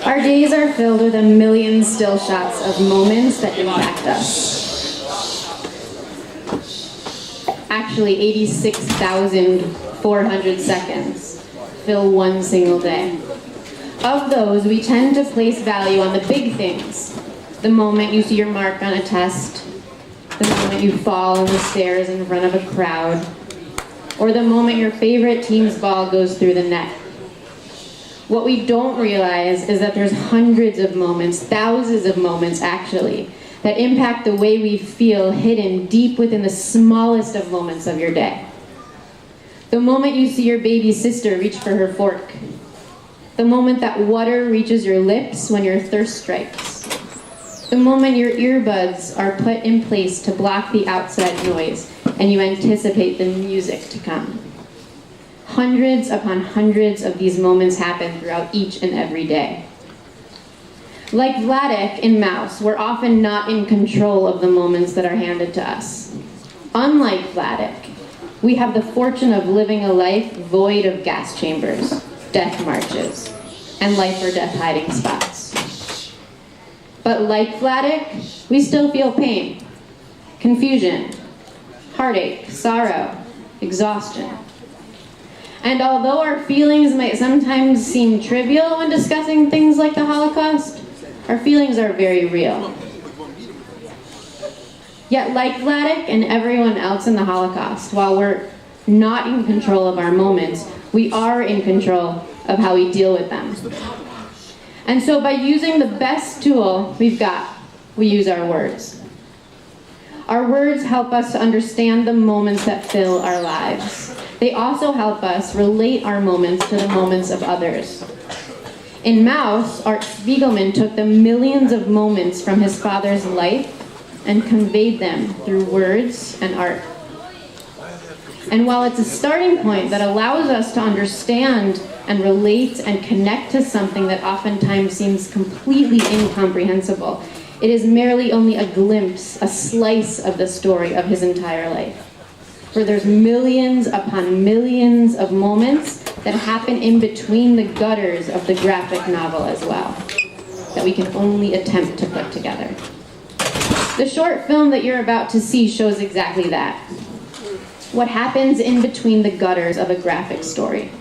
Our days are filled with a million still shots of moments that impact us. Actually, 86,400 seconds fill one single day. Of those, we tend to place value on the big things. The moment you see your mark on a test, the moment you fall on the stairs in front of a crowd, or the moment your favorite team's ball goes through the net. What we don't realize is that there's hundreds of moments, thousands of moments actually, that impact the way we feel hidden deep within the smallest of moments of your day. The moment you see your baby sister reach for her fork. The moment that water reaches your lips when your thirst strikes. The moment your earbuds are put in place to block the outside noise and you anticipate the music to come. Hundreds upon hundreds of these moments happen throughout each and every day. Like Vladek in Mouse, we're often not in control of the moments that are handed to us. Unlike Vladek, we have the fortune of living a life void of gas chambers, death marches, and life or death hiding spots. But like Vladek, we still feel pain, confusion, heartache, sorrow, exhaustion. And although our feelings might sometimes seem trivial when discussing things like the Holocaust, our feelings are very real. Yet like Vladek and everyone else in the Holocaust, while we're not in control of our moments, we are in control of how we deal with them. And so by using the best tool we've got, we use our words. Our words help us to understand the moments that fill our lives. They also help us relate our moments to the moments of others. In Mouse, Art Spiegelman took the millions of moments from his father's life and conveyed them through words and art. And while it's a starting point that allows us to understand and relate and connect to something that oftentimes seems completely incomprehensible, it is merely only a glimpse, a slice of the story of his entire life. For there's millions upon millions of moments that happen in between the gutters of the graphic novel as well, that we can only attempt to put together. The short film that you're about to see shows exactly that. What happens in between the gutters of a graphic story.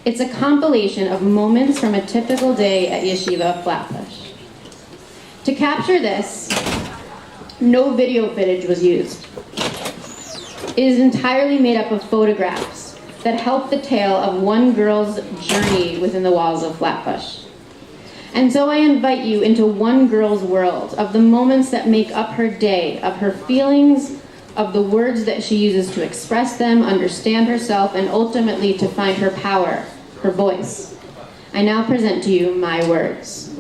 It's a compilation of moments from a typical day at Yeshivah of Flatbush. To capture this, no video footage was used. It is entirely made up of photographs that help the tale of one girl's journey within the walls of Flatbush. And so I invite you into one girl's world of the moments that make up her day, of her feelings, of the words that she uses to express them, understand herself, and ultimately to find her power, her voice. I now present to you my words.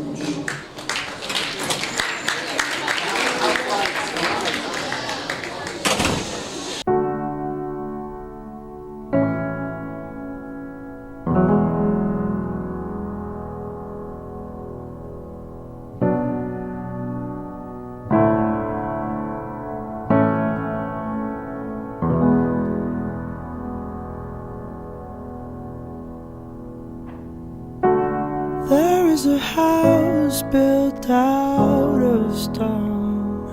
There is a house built out of stone,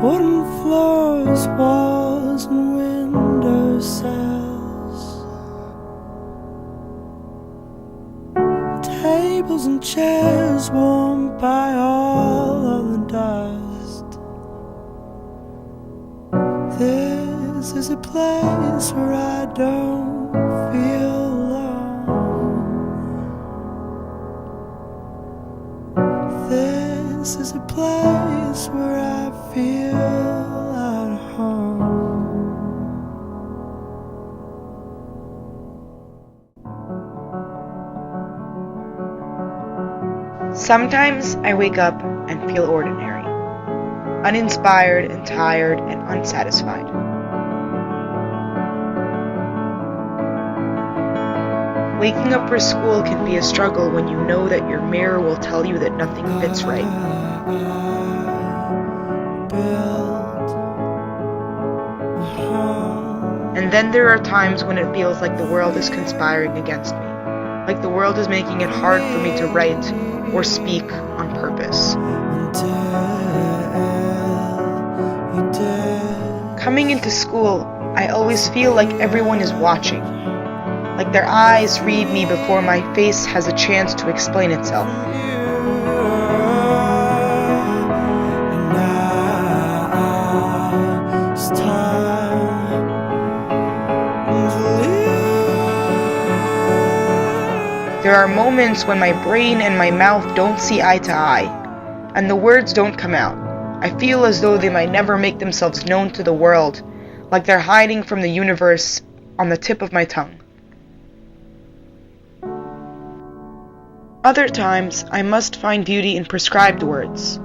wooden floors, walls, and window sills, tables and chairs warmed by all of the dust. This is a place where I don't feel this is a place where I feel at home. Sometimes I wake up and feel ordinary, uninspired and tired and unsatisfied. Waking up for school can be a struggle when you know that your mirror will tell you that nothing fits right. And then there are times when it feels like the world is conspiring against me. like the world is making it hard for me to write or speak on purpose. Coming into school, I always feel like everyone is watching, like their eyes read me before my face has a chance to explain itself. There are moments when my brain and my mouth don't see eye to eye, and the words don't come out. I feel as though they might never make themselves known to the world, like they're hiding from the universe on the tip of my tongue. Other times, I must find beauty in prescribed words.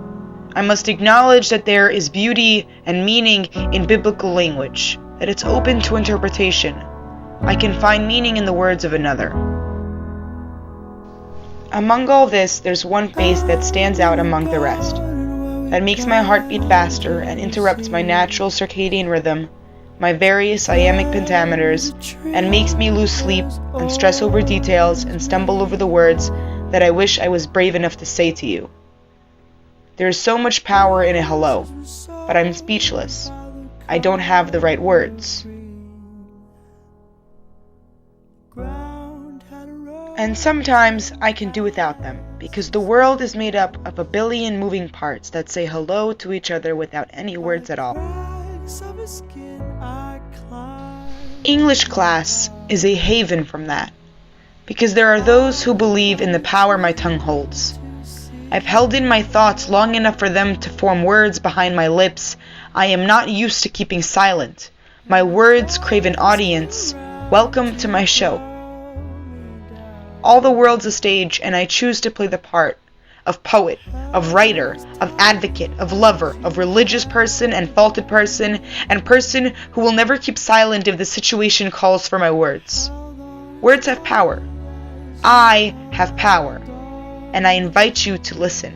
I must acknowledge that there is beauty and meaning in biblical language, that it's open to interpretation. I can find meaning in the words of another. Among all this, there's one face that stands out among the rest, that makes my heart beat faster and interrupts my natural circadian rhythm, my various iambic pentameters, and makes me lose sleep and stress over details and stumble over the words that I wish I was brave enough to say to you. There is so much power in a hello, but I'm speechless. I don't have the right words. And sometimes I can do without them, because the world is made up of a billion moving parts that say hello to each other without any words at all. English class is a haven from that, because there are those who believe in the power my tongue holds. I've held in my thoughts long enough for them to form words behind my lips. I am not used to keeping silent. My words crave an audience. Welcome to my show. All the world's a stage, and I choose to play the part of poet, of writer, of advocate, of lover, of religious person and faulted person, and person who will never keep silent if the situation calls for my words. Words have power. I have power, and I invite you to listen.